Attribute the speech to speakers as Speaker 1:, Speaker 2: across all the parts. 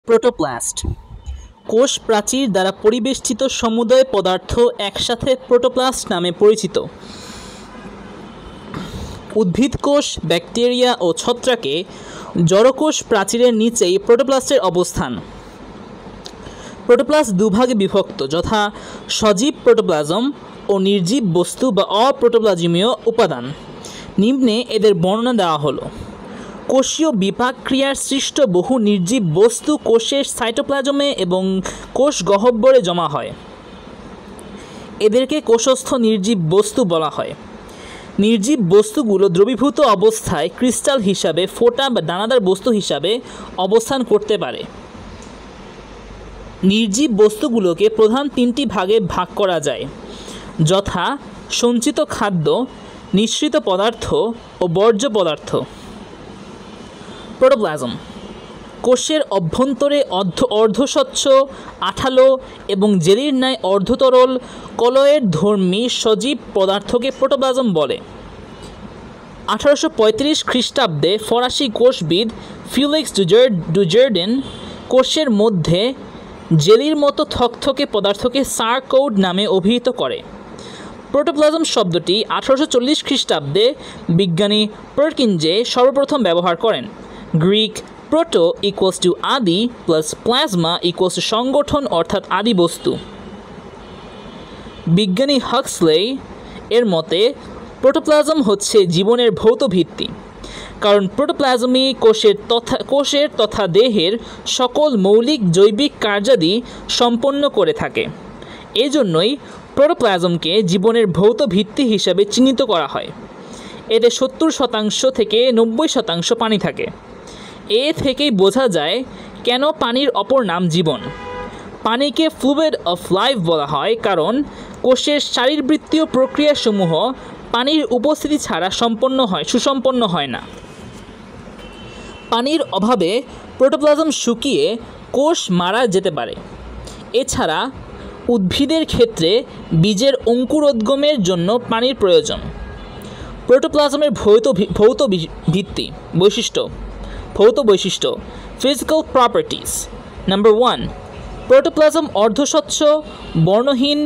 Speaker 1: Protoplast কোষ প্রাচীর দ্বারা পরিবেষ্টিত সমুদয় পদার্থ একসাথে প্রোটোপ্লাস্ট নামে পরিচিত। উদ্ভিদ কোষ, ব্যাকটেরিয়া ও ছত্রাকে জড়কোষ প্রাচীরের নিচেই প্রোটোপ্লাস্টের অবস্থান। প্রোটোপ্লাস্ট দুভাগে বিভক্ত, যথা সজীব প্রোটোপ্লাজম ও নির্জীব বস্তু বা অপ্রোটোপ্লাজমীয় উপাদান। নিম্নে এদের বর্ণনা দেওয়া হলো। কোষীয় বিপাক ক্রিয়ার সৃষ্ট বহু নির্জীব বস্তু কোষের সাইটোপ্লাজমে এবং কোষ গহ্বরে জমা হয়। এদেরকে কোষস্থ নির্জীব বস্তু বলা হয়। নির্জীব বস্তুগুলো দ্রবীভূত অবস্থায় ক্রিস্টাল হিসাবে, ফোঁটা বা দানাদার বস্তু হিসাবে অবস্থান করতে পারে। নির্জীব বস্তুগুলোকে প্রধান তিনটি ভাগে ভাগ করা যায়, যথা সঞ্চিত খাদ্য, নিঃসৃত পদার্থ ও বর্জ্য পদার্থ। প্রোটোপ্লাজম কোষের অভ্যন্তরে অর্ধস্বচ্ছ, আঠালো এবং জেলির ন্যায় অর্ধতরল কলয়েড ধর্মী সজীব পদার্থকে প্রোটোপ্লাজম বলে। 1835 খ্রিস্টাব্দে ফরাসি কোষবিদ ফিলিক্স ডুজার্ডেন কোষের মধ্যে জেলির মতো থকথকে পদার্থকে সারকোড নামে অভিহিত করে। প্রোটোপ্লাজম শব্দটি 1840 খ্রিস্টাব্দে বিজ্ঞানী পারকিনজে সর্বপ্রথম ব্যবহার করেন। গ্রিক প্রোটো ইকুয়ালস টু আদি প্লাস প্লাজমা ইকুয়ালস টু সংগঠন অর্থাৎ আদি বস্তু। বিজ্ঞানী হাক্সলে এর মতে প্রোটোপ্লাজম হচ্ছে জীবনের ভৌত ভিত্তি, কারণ প্রোটোপ্লাজমই কোষের তথা দেহের সকল মৌলিক জৈবিক কার্যাদি সম্পন্ন করে থাকে। এজন্যই প্রোটোপ্লাজমকে জীবনের ভৌত ভিত্তি হিসাবে চিহ্নিত করা হয়। এতে 70% থেকে 90% পানি থাকে। এ থেকেই বোঝা যায় কেন পানির অপর নাম জীবন। পানিকে ফ্লুইড অফ লাইফ বলা হয়, কারণ কোষের শারীরবৃত্তীয় প্রক্রিয়াসমূহ পানির উপস্থিতি ছাড়া সুসম্পন্ন হয় না। পানির অভাবে প্রোটোপ্লাজম শুকিয়ে কোষ মারা যেতে পারে। এছাড়া উদ্ভিদের ক্ষেত্রে বীজের অঙ্কুরোদ্গমের জন্য পানির প্রয়োজন। প্রোটোপ্লাজমের ভৌত বৈশিষ্ট্য ফিজিক্যাল প্রপার্টিজ। নাম্বার 1, প্রোটোপ্লাজম অর্ধস্বচ্ছ, বর্ণহীন,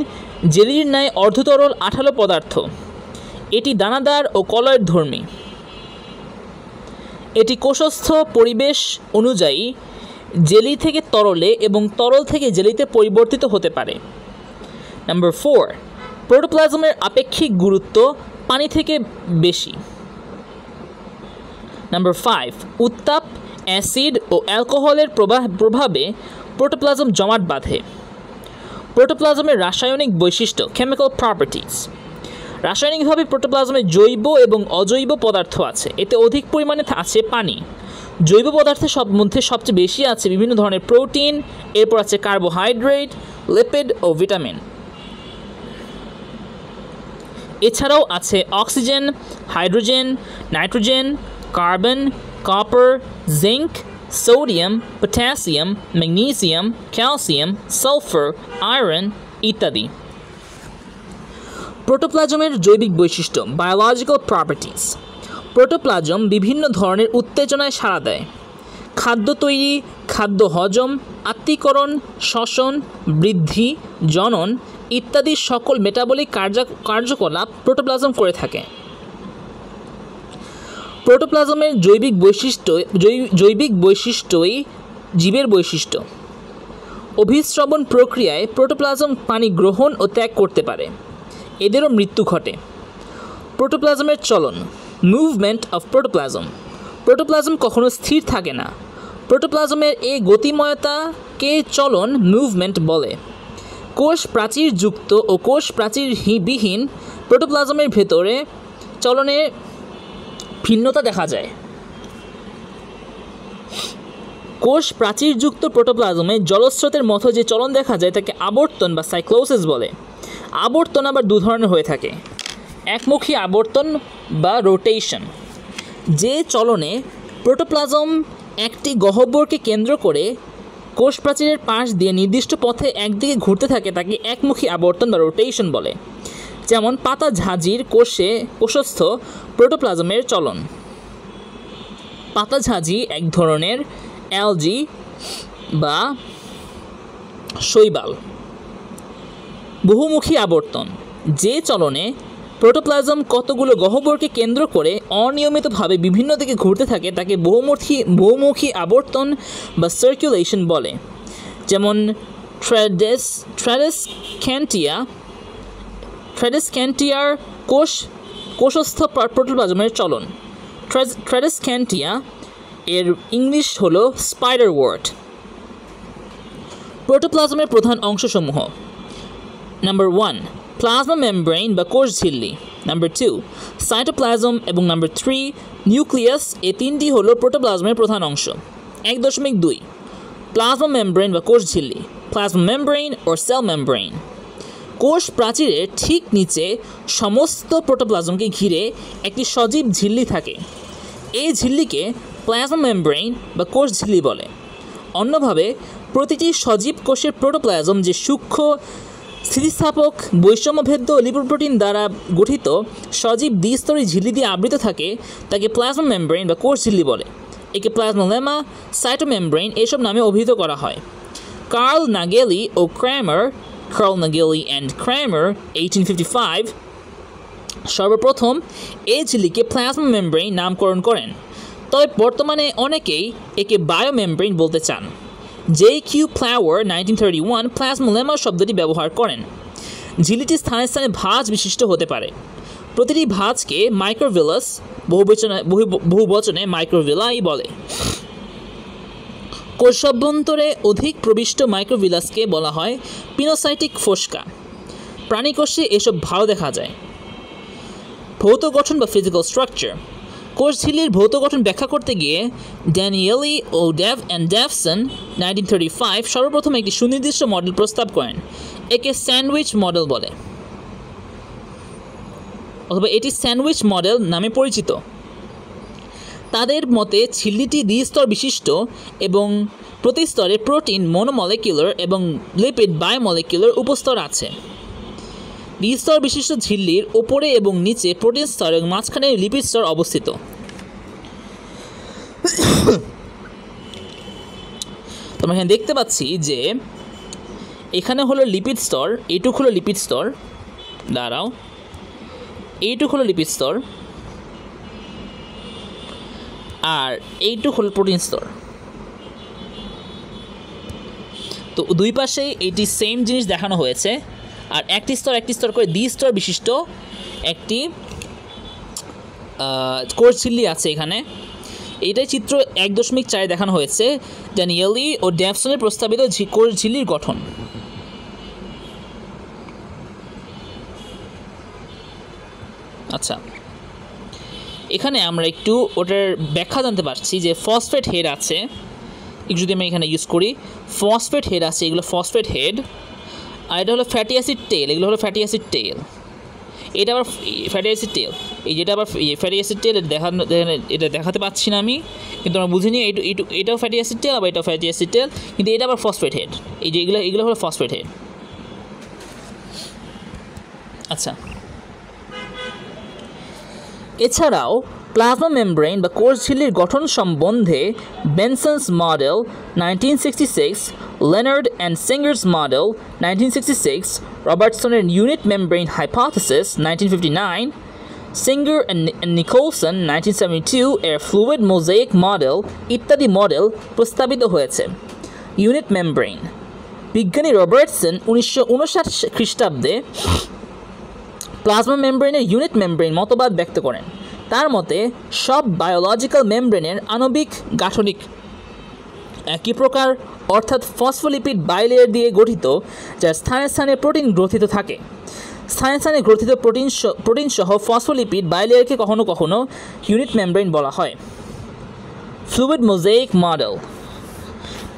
Speaker 1: জেলির ন্যায় অর্ধতরল আঠালো পদার্থ। এটি দানাদার ও কলয়েড ধর্মী। এটি কোষস্থ পরিবেশ অনুযায়ী জেলি থেকে তরলে এবং তরল থেকে জেলিতে পরিবর্তিত হতে পারে। নাম্বার 4, প্রোটোপ্লাজমের আপেক্ষিক গুরুত্ব পানি থেকে বেশি। নাম্বার 5, উত্তাপ, অ্যাসিড ও অ্যালকোহলের প্রভাবে প্রোটোপ্লাজম জমাট বাঁধে। প্রোটোপ্লাজমের রাসায়নিক বৈশিষ্ট্য কেমিক্যাল প্রপার্টিজ। রাসায়নিকভাবে প্রোটোপ্লাজমে জৈব এবং অজৈব পদার্থ আছে। এতে অধিক পরিমাণে আছে পানি। জৈব পদার্থের মধ্যে সবচেয়ে বেশি আছে বিভিন্ন ধরনের প্রোটিন, এরপর আছে কার্বোহাইড্রেট, লিপিড ও ভিটামিন। এছাড়াও আছে oxygen, hydrogen, nitrogen, carbon, copper, zinc, sodium, potassium, magnesium, calcium, sulphur, iron ইত্যাদি। প্রোটোপ্লাজমের জৈবিক বৈশিষ্ট্য বায়োলজিক্যাল প্রপার্টিজ। প্রোটোপ্লাজম বিভিন্ন ধরনের উত্তেজনায় সাড়া দেয়। খাদ্য তৈরি, খাদ্য হজম, আত্তীকরণ, শ্বসন, বৃদ্ধি, জনন ইত্যাদি সকল মেটাবলিক কার্যকলাপ প্রোটোপ্লাজম করে থাকে। প্রোটোপ্লাজমের জৈবিক বৈশিষ্ট্যই জীবের বৈশিষ্ট্য। অভিস্রবণ প্রক্রিয়ায় প্রোটোপ্লাজম পানি গ্রহণ ও ত্যাগ করতে পারে। এদেরও মৃত্যু ঘটে। প্রোটোপ্লাজমের চলন, মুভমেন্ট অফ প্রোটোপ্লাজম। প্রোটোপ্লাজম কখনো স্থির থাকে না। প্রোটোপ্লাজমের এই গতিময়তাকে চলন, মুভমেন্ট বলে। কোষ প্রাচীর যুক্ত ও কোষ প্রাচীর বিহীন প্রোটোপ্লাজমের ভেতরে চলনে ভিন্নতা দেখা যায়। কোষ প্রাচীরযুক্ত প্রোটোপ্লাজমে জলস্রোতের মতো যে চলন দেখা যায় তাকে আবর্তন বা সাইক্লোসিস বলে। আবর্তন আবার দু ধরনের হয়ে থাকে, একমুখী আবর্তন বা রোটেশন। যে চলনে প্রোটোপ্লাজম একটি গহ্বরকে কেন্দ্র করে কোষ প্রাচীরের পাশ দিয়ে নির্দিষ্ট পথে একদিকে ঘুরতে থাকে তাকে একমুখী আবর্তন বা রোটেশন বলে। যেমন পাতা ঝাঁঝির কোষস্থ প্রোটোপ্লাজমের চলন। পাতা ঝাঁঝি এক ধরনের অ্যালজি বা শৈবাল। বহুমুখী আবর্তন, যে চলনে প্রোটোপ্লাজম কতগুলো গহ্বরকে কেন্দ্র করে অনিয়মিতভাবে বিভিন্ন দিকে ঘুরতে থাকে তাকে বহুমুখী আবর্তন বা সার্কুলেশন বলে। যেমন ট্র্যাডিসক্যান্টিয়ার কোষস্থ প্রোটোপ্লাজমের চলন। ট্র্যাডিসক্যান্টিয়া এর ইংলিশ হলো স্পাইডার ওয়ার্ট। প্রোটোপ্লাজমের প্রধান অংশসমূহ: নাম্বার 1 প্লাজমা মেমব্রেন বা কোষ ঝিল্লি, নাম্বার 2 সাইটোপ্লাজম এবং নাম্বার 3 নিউক্লিয়াস। এই তিনটি হলো প্রোটোপ্লাজমের প্রধান অংশ। 1.2 প্লাজমা মেমব্রেন বা কোষ ঝিল্লি, প্লাজমা মেমব্রেন ও সেল মেমব্রেন। কোষ প্রাচীরের ঠিক নিচে সমস্ত প্রোটোপ্লাজমকে ঘিরে একটি সজীব ঝিল্লি থাকে। এই ঝিল্লিকে প্লাজমা মেমব্রেন বা কোষ ঝিল্লি বলে। অন্যভাবে প্রতিটি সজীব কোষের প্রোটোপ্লাজম যে সূক্ষ্ম স্থিতিস্থাপক বৈষম্যভেদ্য লিপোপ্রোটিন দ্বারা গঠিত সজীব দ্বিস্তরী ঝিল্লি দিয়ে আবৃত থাকে তাকে প্লাজমা মেমব্রেন বা কোষ ঝিল্লি বলে। একে প্লাজমোলেমা, সাইটোমেমব্রেন এসব নামে অভিহিত করা হয়। কার্ল নাগেলি অ্যান্ড ক্র্যামার 1855 সর্বপ্রথম এই ঝিল্লিকে প্লাজমা মেমব্রেন নামকরণ করেন, তবে বর্তমানে অনেকেই একে বায়োমেমব্রেন বলতে চান। J.Q. Flower 1931 প্লাজমোলেমা শব্দটি ব্যবহার করেন। ঝিল্লিটি স্থানে স্থানে ভাঁজ বিশিষ্ট হতে পারে। প্রতিটি ভাঁজকে মাইক্রোভিলাস, বহুবচনে মাইক্রোভিলাই বলে। কোষাভ্যন্তরে অধিক প্রবিষ্ট মাইক্রোভিলাসকে বলা হয় পিনোসাইটিক ফোসকা। প্রাণীকোষে এসব ভালো দেখা যায়। ভৌত গঠন বা ফিজিক্যাল স্ট্রাকচার। কোষ ঝিল্লির ভৌত গঠন ব্যাখ্যা করতে গিয়ে ড্যানিয়েলি ও ড্যাভসন 1935 সর্বপ্রথম একটি সুনির্দিষ্ট মডেল প্রস্তাব করেন। একে স্যান্ডউইচ মডেল বলে, অথবা এটি স্যান্ডউইচ মডেল নামে পরিচিত। তাদের মতে ঝিল্লিটি দ্বিস্তর বিশিষ্ট এবং প্রতি স্তরে প্রোটিন মনোমলিকুলার এবং লিপিড বায়োমলিকুলার উপস্তর আছে। দ্বিস্তর বিশিষ্ট ঝিল্লির ওপরে এবং নিচে প্রোটিন স্তর এবং মাঝখানে লিপিড স্তর অবস্থিত। তোমরা এখানে দেখতে পাচ্ছি যে এখানে হলো লিপিড স্তর, এইটুক হলো লিপিড স্তর, দাঁড়াও, এইটুক হলো লিপিড স্তর আর এইটুক হলো প্রোটিন স্তর। তো দুই পাশেই এইটি সেম জিনিস দেখানো হয়েছে। আর একটি স্তর করে দ্বিস্তর বিশিষ্ট একটি কোষ ঝিল্লি আছে এখানে। এইটাই চিত্র 1.4 দেখানো হয়েছে ড্যানিয়েলি ও ড্যাভসনের প্রস্তাবিত কোষ ঝিল্লির গঠন। আচ্ছা, এখানে আমরা একটু ওটার ব্যাখ্যা জানতে পারছি যে ফসফেট হেড আছে। একটু যদি আমি এখানে ইউজ করি, ফসফেট হেড আছে, এগুলো ফসফেট হেড। আর এটা হলো ফ্যাটি অ্যাসিড টেল, এগুলো হলো ফ্যাটি অ্যাসিড টেল। এটা আবার ফ্যাটি অ্যাসিড টেল, এই যেটা আবার ফ্যাটি অ্যাসিড টেল, এটা দেখাতে পাচ্ছি না আমি, কিন্তু আমরা বুঝিনি এটাও ফ্যাটি অ্যাসিড টেল, আবার এটাও ফ্যাটি অ্যাসিড টেল, কিন্তু এটা আবার ফসফেট হেড। এই যে এগুলো হলো ফসফেট হেড। আচ্ছা, এছাড়াও প্লাজমা মেমব্রেন বা কোষ ঝিল্লির গঠন সম্বন্ধে Benson's model 1966, Lenard and Singer's model 1966, রবার্টসনের unit membrane hypothesis 1959, Singer and Nicolson 1972 এর ফ্লুইড মোজাইক মডেল ইত্যাদি মডেল প্রস্তাবিত হয়েছে। Unit membrane. বিজ্ঞানী রবার্টসন 1959 খ্রিস্টাব্দে প্লাজমা মেমব্রেনের ইউনিট মেমব্রেন মতবাদ ব্যক্ত করেন। তার মতে সব বায়োলজিক্যাল মেমব্রেনের আণবিক গাঠনিক একই প্রকার, অর্থাৎ ফসফোলিপিড বাইলেয়ার দিয়ে গঠিত, যার স্থানে স্থানে প্রোটিন গ্রথিত থাকে। স্থানে স্থানে গ্রথিত প্রোটিন সহ ফসফোলিপিড বাইলেয়ারকে কখনো কখনো ইউনিট মেমব্রেন বলা হয়। Fluid mosaic model.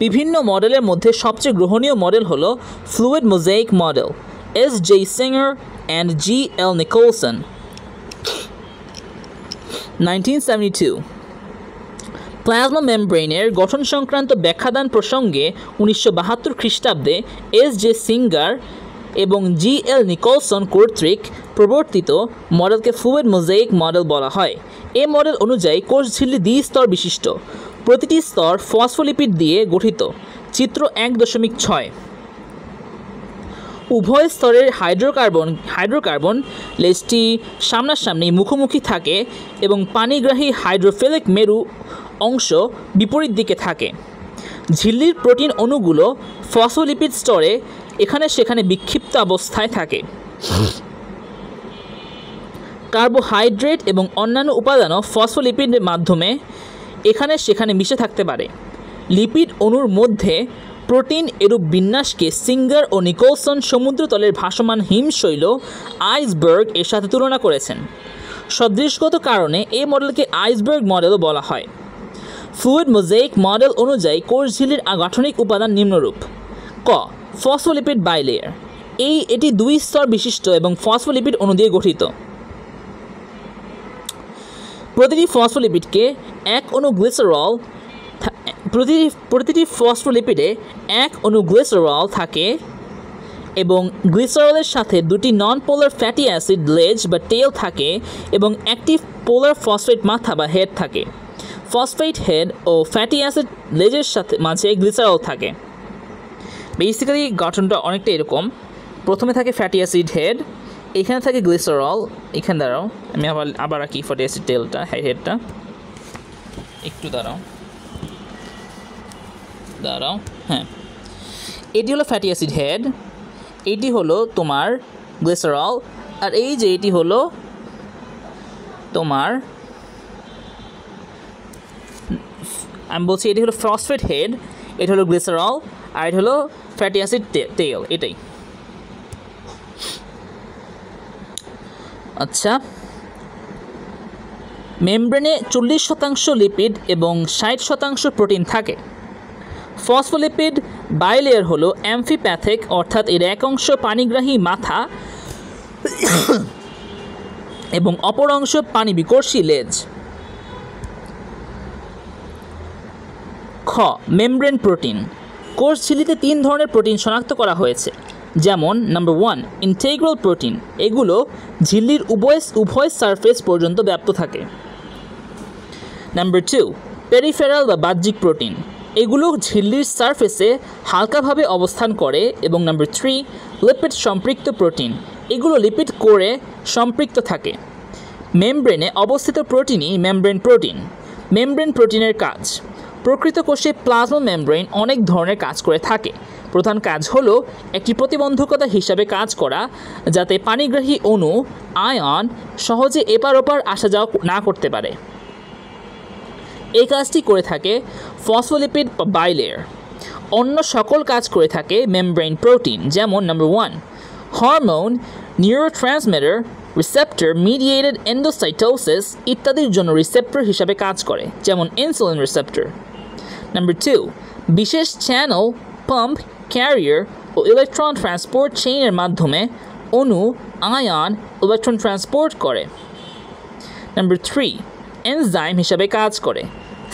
Speaker 1: বিভিন্ন মডেলের মধ্যে সবচেয়ে গ্রহণীয় মডেল হল fluid mosaic model, S.J. Singer and G.L. Nicholson 1972। Plasma মেমব্রেনের গঠন সংক্রান্ত ব্যাখ্যাদান প্রসঙ্গে 1972 খ্রিস্টাব্দে S.J. Singer এবং G.L. Nicholson কর্তৃক প্রবর্তিত মডেলকে ফ্লুইড মোজাইক মডেল বলা হয়। এই মডেল অনুযায়ী কোষ ঝিল্লি দ্বিস্তর বিশিষ্ট, প্রতিটি স্তর ফসফোলিপিড দিয়ে গঠিত, চিত্র 1.6 উভয় স্তরের হাইড্রোকার্বন লেজটি সামনাসামনি মুখোমুখি থাকে এবং পানিগ্রাহী হাইড্রোফিলিক মেরু অংশ বিপরীত দিকে থাকে। ঝিল্লির প্রোটিন অণুগুলো ফসফোলিপিড স্তরে এখানে সেখানে বিক্ষিপ্ত অবস্থায় থাকে। কার্বোহাইড্রেট এবং অন্যান্য উপাদানও ফসফোলিপিডের মাধ্যমে এখানে সেখানে মিশে থাকতে পারে। লিপিড অণুর মধ্যে প্রোটিন এরূপ বিন্যাসকে সিঙ্গার ও নিকোলসন সমুদ্রতলের ভাসমান হিমশৈল আইসবার্গ এর সাথে তুলনা করেছেন। সদৃশগত কারণে এই মডেলকে আইসবার্গ মডেলও বলা হয়। ফ্লুইড মোজাইক মডেল অনুযায়ী কোষ ঝিল্লির গাঠনিক উপাদান নিম্নরূপ: ক ফসফোলিপিড বাইলেয়ার, এটি 2 স্তর বিশিষ্ট এবং ফসফোলিপিড অণু দিয়ে গঠিত। প্রতিটি ফসফোলিপিডকে এক অণু গ্লিসারল প্রতিটি ফসফোলিপিডে এক অণু গ্লিসারল থাকে এবং গ্লিসারলের সাথে 2টি নন পোলার ফ্যাটি অ্যাসিড লেজ বা টেল থাকে এবং একটি পোলার ফসফেট মাথা বা হেড থাকে। ফসফেট হেড ও ফ্যাটি অ্যাসিড লেজের সাথে মাঝে গ্লিসারল থাকে। বেসিক্যালি গঠনটা অনেকটা এরকম। প্রথমে থাকে ফ্যাটি অ্যাসিড হেড, এখানে থাকে গ্লিসারল, এখানে দাঁড়াও আমি আবার আঁকি ফ্যাটি অ্যাসিড টেলটা, হেডটা একটু দাঁড়াও, হ্যাঁ, এটি হলো ফ্যাটি অ্যাসিড হেড, এটি হলো তোমার গ্লিসারল, আর এই যে এটি হলো তোমার, আমি বলছি এটি হলো ফসফেট হেড, এটা হলো গ্লিসারল, আর এটা হলো ফ্যাটি অ্যাসিড টেল, এটাই। আচ্ছা, মেমব্রেনে 40% লিপিড এবং 60% প্রোটিন থাকে। ফসফোলিপিড বাইলেয়ার হলো অ্যামফিপ্যাথিক, অর্থাৎ এর এক অংশ পানিগ্রাহী মাথা এবং অপর অংশ পানি বিকর্ষী লেজ। খ মেমব্রেন প্রোটিন। কোষ ঝিল্লিতে 3 ধরনের প্রোটিন শনাক্ত করা হয়েছে, যেমন নাম্বার 1 ইন্টিগ্রাল প্রোটিন, এগুলো ঝিল্লির উভয় সারফেস পর্যন্ত ব্যাপ্ত থাকে। নাম্বার 2 পেরিফেরাল বা বাহ্যিক প্রোটিন, এগুলো ঝিল্লির সারফেসে হালকাভাবে অবস্থান করে। এবং নাম্বার 3 লিপিড সম্পৃক্ত প্রোটিন, এগুলো লিপিড কোরে সম্পৃক্ত থাকে। মেমব্রেনে অবস্থিত প্রোটিনই মেমব্রেন প্রোটিন। মেমব্রেন প্রোটিনের কাজ: প্রকৃত কোষে প্লাজমা মেমব্রেন অনেক ধরনের কাজ করে থাকে। প্রধান কাজ হলো একটি প্রতিবন্ধকতা হিসাবে কাজ করা, যাতে পানিগ্রাহী অণু আয়ন সহজে এপার ওপার আসা যাওয়া না করতে পারে। এই কাজটি করে থাকে ফসফোলিপিড বাইলেয়ার। অন্য সকল কাজ করে থাকে মেমব্রেন প্রোটিন, যেমন number 1 hormone, neurotransmitter, receptor mediated endocytosis ইত্যাদির জন্য রিসেপ্টর হিসাবে কাজ করে, যেমন ইনসুলিন রিসেপ্টর। নাম্বার 2 বিশেষ চ্যানেল, পাম্প, ক্যারিয়ার ও ইলেকট্রন ট্রান্সপোর্ট চেইনের মাধ্যমে অণু আয়ন ইলেকট্রন ট্রান্সপোর্ট করে। নাম্বার 3 এনজাইম হিসাবে কাজ করে।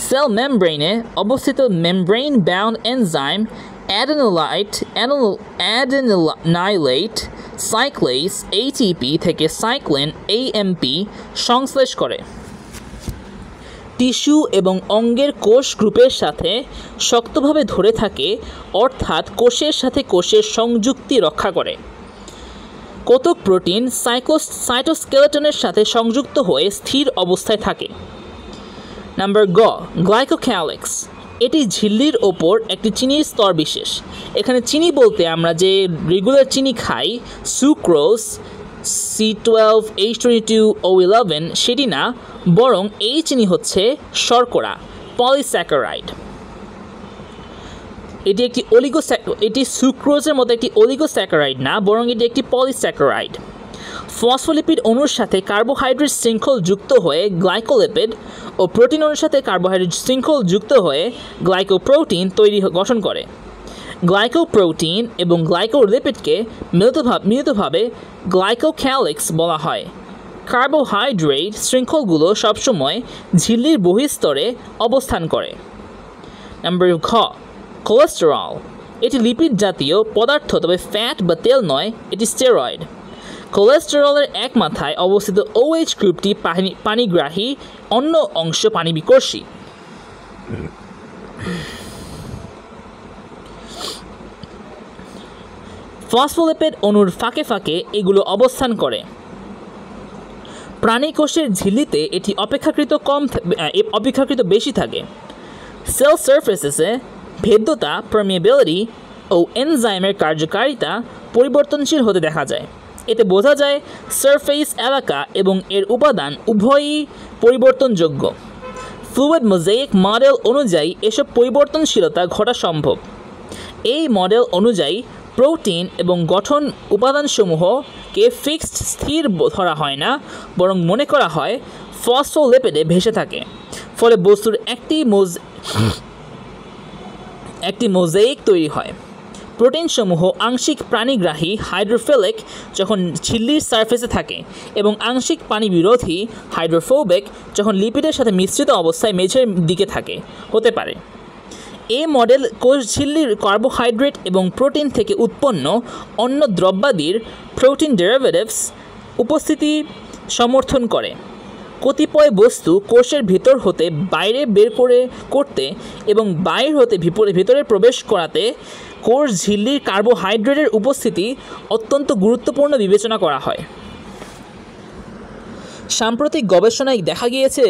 Speaker 1: সেল মেমব্রেনে অবস্থিত membrane bound enzyme adenylate cyclase ATP থেকে সাইক্লিন AMP সংশ্লেষ করে। টিস্যু এবং অঙ্গের কোষ গ্রুপের সাথে শক্তভাবে ধরে থাকে, অর্থাৎ কোষের সাথে কোষের সংযুক্তি রক্ষা করে। কতক প্রোটিন সাইটোস্কেলেটনের সাথে সংযুক্ত হয়ে স্থির অবস্থায় থাকে। নাম্বার গ গ্লাইকোক্যালিক্স, এটি ঝিল্লির ওপর একটি চিনির স্তর বিশেষ। এখানে চিনি বলতে আমরা যে রেগুলার চিনি খাই, সুক্রোজ, C12H22O11, সেটি না, বরং এই চিনি হচ্ছে শর্করা, পলিস্যাকারাইড। এটি সুক্রোজের মতো একটি অলিগোস্যাকারাইড না, বরং এটি একটি পলিস্যাকারাইড। ফসফোলিপিড অণুর সাথে কার্বোহাইড্রেট শৃঙ্খল যুক্ত হয়ে গ্লাইকোলিপিড ও প্রোটিন অণুর সাথে কার্বোহাইড্রেট শৃঙ্খল যুক্ত হয়ে গ্লাইকোপ্রোটিন গঠন করে। গ্লাইকোপ্রোটিন এবং গ্লাইকোলিপিডকে মিলিতভাবে গ্লাইকোক্যালিক্স বলা হয়। কার্বোহাইড্রেট শৃঙ্খলগুলো সবসময় ঝিল্লির বহিঃস্তরে অবস্থান করে। নাম্বার ঘ কোলেস্টেরল, এটি লিপিড জাতীয় পদার্থ, তবে ফ্যাট বা তেল নয়, এটি স্টেরয়েড। কোলেস্টেরলের এক মাথায় অবস্থিত OH গ্রুপটি পানিগ্রাহী, অন্য অংশ পানি বিকর্ষী। ফসফোলিপিড অণুর ফাঁকে ফাঁকে এগুলো অবস্থান করে। প্রাণী কোষের ঝিল্লিতে এটি অপেক্ষাকৃত বেশি থাকে। সেল সারফেসেসে ভেদ্যতা, পারমিয়েবিলিটি ও এনজাইমের কার্যকারিতা পরিবর্তনশীল হতে দেখা যায়। এতে বোঝা যায় সারফেস এলাকা এবং এর উপাদান উভয়ই পরিবর্তনযোগ্য। ফ্লুইড মোজাইক মডেল অনুযায়ী এসব পরিবর্তনশীলতা ঘটা সম্ভব। এই মডেল অনুযায়ী প্রোটিন এবং গঠন উপাদানসমূহকে ফিক্সড স্থির ধরা হয় না, বরং মনে করা হয় ফসফোলিপিডে ভেসে থাকে। ফলে বস্তুর একটি মোজাইক তৈরি হয়। প্রোটিনসমূহ আংশিক প্রাণীগ্রাহী হাইড্রোফিলিক যখন ঝিল্লির সারফেসে থাকে এবং আংশিক পানি বিরোধী হাইড্রোফোবিক যখন লিপিডের সাথে মিশ্রিত অবস্থায় মেঝের দিকে হতে পারে। এই মডেল কোষ ঝিল্লির কার্বোহাইড্রেট এবং প্রোটিন থেকে উৎপন্ন অন্য দ্রব্যাদির প্রোটিন ডেরিভেটিভস উপস্থিতি সমর্থন করে। কতিপয় বস্তু কোষের ভিতর হতে বাইরে বের করতে এবং বাইর হতে ভিতরে প্রবেশ করাতে কোষ ঝিল্লির কার্বোহাইড্রেটের উপস্থিতি অত্যন্ত গুরুত্বপূর্ণ বিবেচনা করা হয়। সাম্প্রতিক গবেষণায় দেখা গিয়েছে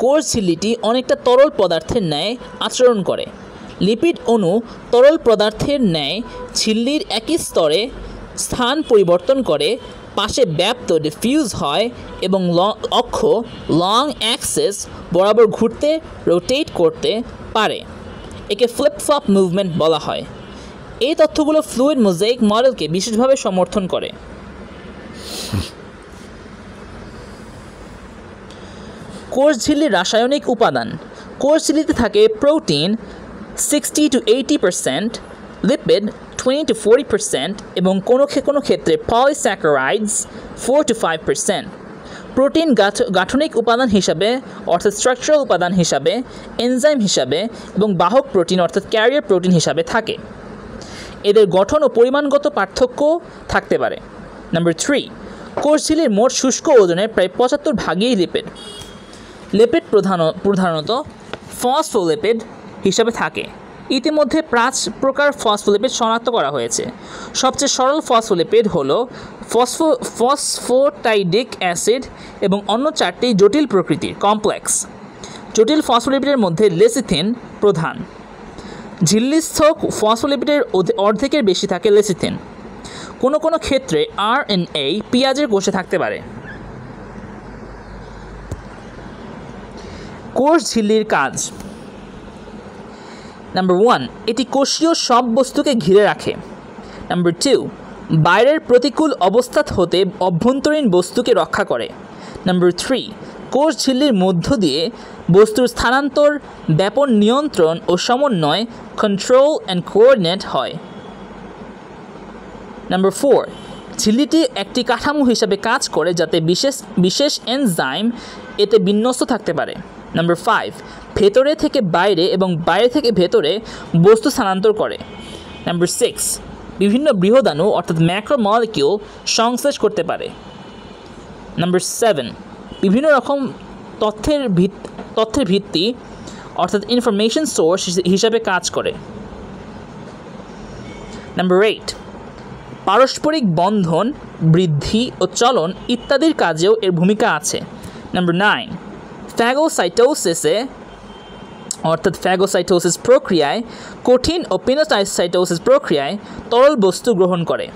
Speaker 1: কোষ ঝিল্লিটি অনেকটা তরল পদার্থের ন্যায় আচরণ করে। লিপিড অণু তরল পদার্থের ন্যায় ঝিল্লির একই স্তরে স্থান পরিবর্তন করে, পাশে ব্যাপ্ত ডিফিউজ হয় এবং অক্ষ লং অ্যাক্সিস বরাবর ঘুরতে রোটেট করতে পারে। একে ফ্লিপ ফ্লপ মুভমেন্ট বলা হয়। এই তথ্যগুলো ফ্লুইড মোজাইক মডেলকে বিশেষভাবে সমর্থন করে। কোষ ঝিল্লির রাসায়নিক উপাদান। কোষ ঝিল্লিতে থাকে প্রোটিন 60 to 80%, লিপিড 20 to 40% এবং কোনো ক্ষেত্রে পলিস্যাকারাইডস 4 to 5%। প্রোটিন গাঠনিক উপাদান হিসাবে অর্থাৎ স্ট্রাকচারাল উপাদান হিসাবে, এনজাইম হিসাবে এবং বাহক প্রোটিন অর্থাৎ ক্যারিয়ার প্রোটিন হিসাবে থাকে। এদের গঠন ও পরিমাণগত পার্থক্য থাকতে পারে। নাম্বার 3, কোষ ঝিল্লির মোট শুষ্ক ওজনের প্রায় 75 ভাগই লিপিড। লিপিড প্রধানত ফসফোলিপিড হিসাবে থাকে। ইতিমধ্যে 5 প্রকার ফসফোলিপিড শনাক্ত করা হয়েছে। সবচেয়ে সরল ফসফোলিপিড হল ফসফোটাইডিক অ্যাসিড এবং অন্য 4টি জটিল প্রকৃতির কমপ্লেক্স। জটিল ফসফোলিপিডের মধ্যে লেসিথিন প্রধান। ঝিল্লিস্থ ফসফোলিপিডের অর্ধেকের বেশি থাকে লেসিথিন। কোনো ক্ষেত্রে RNA পেঁয়াজের কোষে থাকতে পারে। কোষ ঝিল্লির কাজ। নাম্বার 1, এটি কোষীয় সব বস্তুকে ঘিরে রাখে। নাম্বার 2, বাইরের প্রতিকূল অবস্থা হতে অভ্যন্তরীণ বস্তুকে রক্ষা করে। নাম্বার 3, কোষ ঝিল্লির মধ্য দিয়ে বস্তুর স্থানান্তর, ব্যাপন নিয়ন্ত্রণ ও সমন্বয় কন্ট্রোল অ্যান্ড কোঅর্ডিনেট হয়। নাম্বার 4, ঝিল্লিটি একটি কাঠামো হিসাবে কাজ করে যাতে বিশেষ এনজাইম এতে বিন্যস্ত থাকতে পারে। নাম্বার 5, ভেতরে থেকে বাইরে এবং বাইরে থেকে ভেতরে বস্তু স্থানান্তর করে। নাম্বার 6, বিভিন্ন বৃহদাণু অর্থাৎ ম্যাক্রোমলিকিউল সংশ্লেষ করতে পারে। নাম্বার 7, বিভিন্ন রকম তথ্যের ভিত্তি অর্থাৎ ইনফরমেশন সোর্স হিসাবে কাজ করে। নাম্বার 8, পারস্পরিক বন্ধন, বৃদ্ধি ও চলন ইত্যাদির কাজেও এর ভূমিকা আছে। নাম্বার 9, ফ্যাগোসাইটোসিস প্রক্রিয়ায় কঠিন ও পিনোসাইটোসিস প্রক্রিয়ায় তরল বস্তু গ্রহণ করে।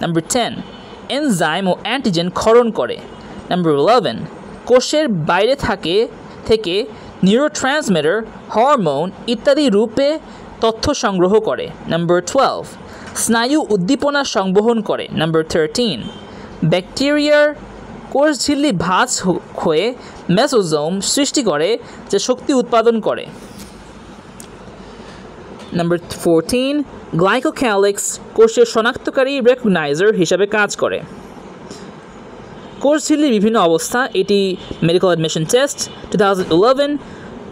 Speaker 1: নাম্বার 10, এনজাইম ও অ্যান্টিজেন ক্ষরণ করে। নাম্বার 11, কোষের বাইরে থেকে নিউরোট্রান্সমিটার, হরমোন ইত্যাদি রূপে তথ্য সংগ্রহ করে। নাম্বার 12, স্নায়ু উদ্দীপনা সংবহন করে। নাম্বার 13, ব্যাকটেরিয়ার কোষ ঝিল্লি ভাঁজ হয়ে মেসোজোম সৃষ্টি করে যা শক্তি উৎপাদন করে। নাম্বার 14, গ্লাইকোক্যালিক্স কোষের শনাক্তকারী রেকগনাইজার হিসাবে কাজ করে। কোষ ঝিল্লির বিভিন্ন অবস্থা এটি মেডিকেল অ্যাডমিশন টেস্ট 2011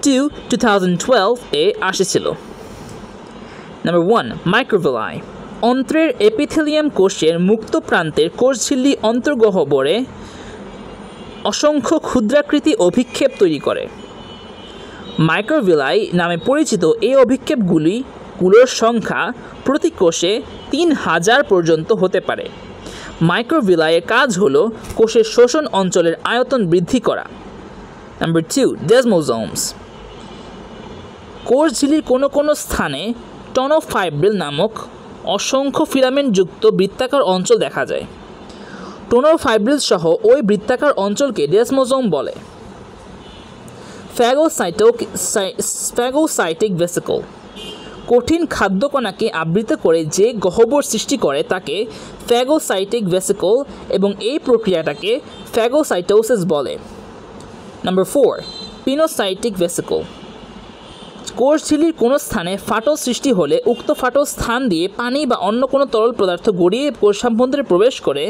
Speaker 1: to 2012 এ আসেছিল। নাম্বার 1, মাইক্রোভিলাই অন্ত্রের এপিথেলিয়াম কোষের মুক্ত প্রান্তের কোষ ঝিল্লি অন্তর্গহ্বরে অসংখ্য ক্ষুদ্রাকৃতি অভিক্ষেপ তৈরি করে। মাইক্রোভিলাই নামে পরিচিত এই অভিক্ষেপগুলি গুলোর সংখ্যা প্রতি কোষে 3000 পর্যন্ত হতে পারে। মাইক্রোভিলাইয়ের কাজ হলো কোষের শোষণ অঞ্চলের আয়তন বৃদ্ধি করা। নাম্বার 2, ডেসমোজোমস। কোষ ঝিল্লির কোনো স্থানে টনোফাইব্রিল নামক অসংখ্য ফিলামেন্টযুক্ত বৃত্তাকার অঞ্চল দেখা যায়। টোনোফাইব্রিল সহ ওই বৃত্তাকার অঞ্চলকে ডেসমোজোম বলে। Phagocytic vesicle. কঠিন খাদ্যকণাকে আবৃত করে যে গহ্বর সৃষ্টি করে তাকে ফ্যাগোসাইটিক ভেসিকল এবং এই প্রক্রিয়াটাকে ফ্যাগোসাইটোসিস বলে। Number 4, pinocytic vesicle. কোষ ঝিল্লির কোনো স্থানে ফাটল সৃষ্টি হলে উক্ত ফাটল স্থান দিয়ে পানি বা অন্য কোনো তরল পদার্থ গড়িয়ে কোষাভ্যন্তরে প্রবেশ করে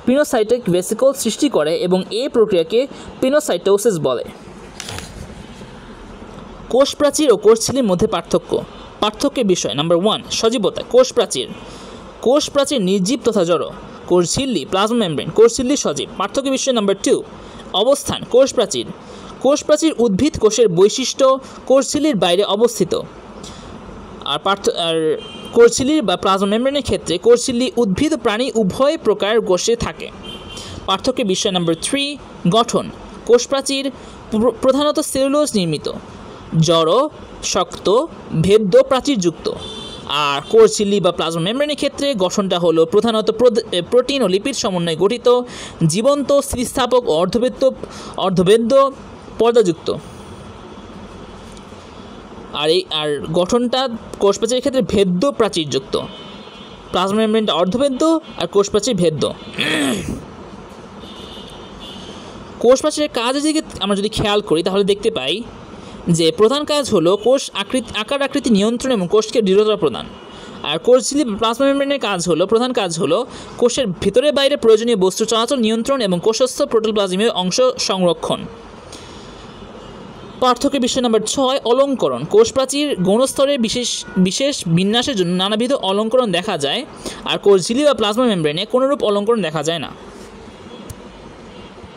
Speaker 1: পিনোসাইটিক ভেসিকল সৃষ্টি করে এবং এই প্রক্রিয়াকে পিনোসাইটোসিস বলে। কোষ প্রাচীর ও কোষ ঝিল্লির মধ্যে পার্থক্যের বিষয়। নাম্বার 1, সজীবতা। কোষ প্রাচীর নির্জীব তথা জড়। কোষ ঝিল্লি প্লাজমা মেমব্রেন। কোষ ঝিল্লি সজীব। পার্থক্যের বিষয়। নাম্বার 2, অবস্থান। কোষ প্রাচীর উদ্ভিদ কোষের বৈশিষ্ট্য কোষ ঝিল্লির বাইরে অবস্থিত। আর কোষ ঝিল্লির বা প্লাজমা মেমব্রেনের ক্ষেত্রে কোষ ঝিল্লি উদ্ভিদ ও প্রাণী উভয় প্রকার কোষে থাকে। পার্থক্যের বিষয়। নাম্বার 3, গঠন। কোষ প্রাচীর প্রধানত সেলুলোজ নির্মিত, জড়, শক্ত, ভেদ্য প্রাচীরযুক্ত। আর কোষ ঝিল্লি বা প্লাজমা মেমব্রেনের ক্ষেত্রে গঠনটা হলো প্রধানত প্রোটিন ও লিপিড সমন্বয়ে গঠিত, জীবন্ত, স্থিতিস্থাপক ও অর্ধবেদ্য পর্দাযুক্ত। আর গঠনটা কোষ প্রাচীরের ক্ষেত্রে ভেদ্য প্রাচীরযুক্ত। প্লাজমা মেমব্রেনটা অর্ধবেদ্য আর কোষ প্রাচীর ভেদ্য। কোষ প্রাচীরের কাজের দিকে আমরা যদি খেয়াল করি তাহলে দেখতে পাই যে প্রধান কাজ হলো কোষ আকার আকৃতি নিয়ন্ত্রণ এবং কোষকে দৃঢ়তা প্রদান। আর কোষ ঝিল্লি প্লাজমা মেমব্রেনের প্রধান কাজ হলো কোষের ভিতরে বাইরে প্রয়োজনীয় বস্তু চলাচল নিয়ন্ত্রণ এবং কোষস্থ প্রোটোপ্লাজমীয় অংশ সংরক্ষণ। পার্থক্যের বিষয়। নাম্বার 6, অলঙ্করণ। কোষ প্রাচীর গৌণস্তরে বিশেষ বিন্যাসের জন্য নানাবিধ অলঙ্করণ দেখা যায়, আর কোষ ঝিল্লি বা প্লাজমা মেমব্রেনে কোনোরূপ অলঙ্করণ দেখা যায় না।